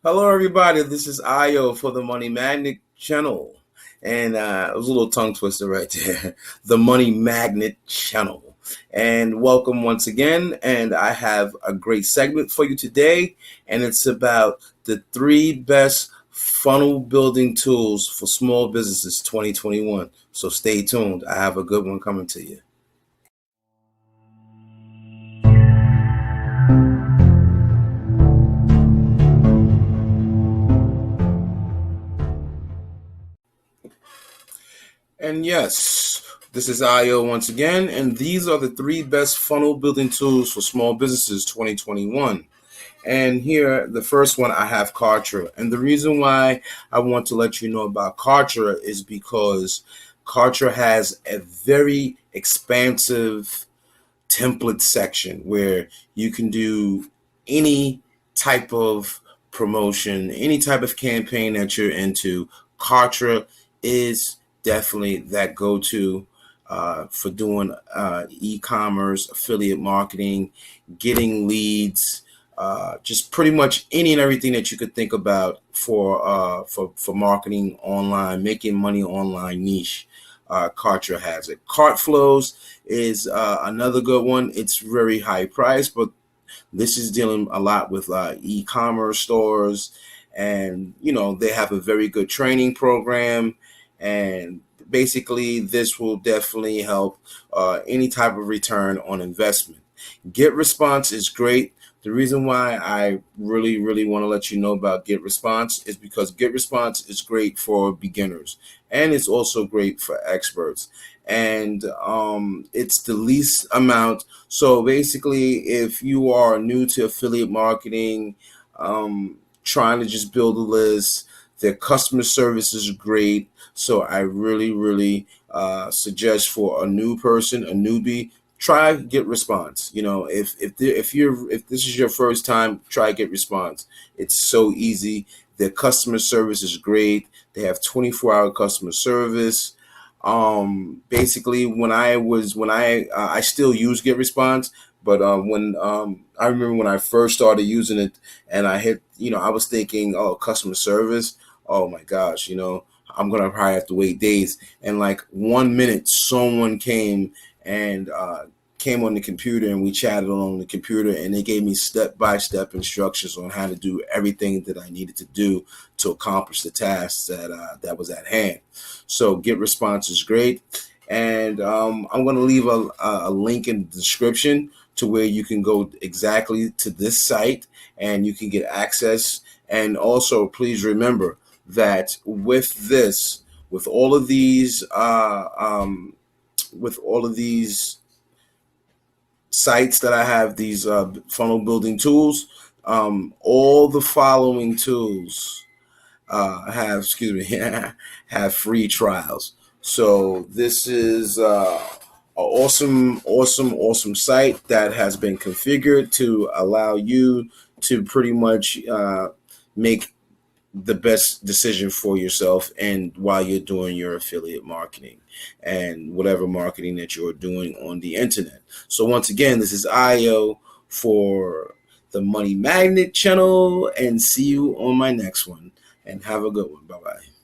Hello, everybody. This is Ayo for the Money Magnet channel. And it was a little tongue twister right there. The Money Magnet channel. And welcome once again. And I have a great segment for you today. And it's about the 3 best funnel building tools for small businesses 2021. So stay tuned. I have a good one coming to you. And yes, this is Ayo once again, and these are the 3 best funnel building tools for small businesses 2021. And here, the first one, I have Kartra. And the reason why I want to let you know about Kartra is because Kartra has a very expansive template section where you can do any type of promotion, any type of campaign that you're into. Kartra is definitely that go-to for doing e-commerce, affiliate marketing, getting leads, just pretty much any and everything that you could think about for marketing online, making money online niche. Kartra has it. Cartflows is another good one. It's very high price, but this is dealing a lot with e-commerce stores, and they have a very good training program, and basically this will definitely help any type of return on investment. GetResponse is great. The reason why I really want to let you know about GetResponse is because GetResponse is great for beginners, and it's also great for experts. And it's the least amount. So basically, if you are new to affiliate marketing, trying to just build a list, their customer service is great. So I really suggest for a new person, a newbie, try GetResponse. If this is your first time, try GetResponse. It's so easy. Their customer service is great. They have 24-hour customer service. Basically, I still use GetResponse, but when I remember when I first started using it, and I was thinking, oh, customer service, oh my gosh, I'm gonna probably have to wait days. And like 1 minute, someone came and came on the computer, and we chatted on the computer, and they gave me step-by-step instructions on how to do everything that I needed to do to accomplish the tasks that was at hand. So GetResponse is great, and I'm going to leave a link in the description to where you can go exactly to this site, and you can get access. And also, please remember that with all of these sites that I have, these funnel building tools, all the following tools have free trials. So this is an awesome site that has been configured to allow you to pretty much make the best decision for yourself, and while you're doing your affiliate marketing and whatever marketing that you're doing on the internet. So once again, this is Ayo for the Money Magnet channel, and see you on my next one, and have a good one. Bye-bye.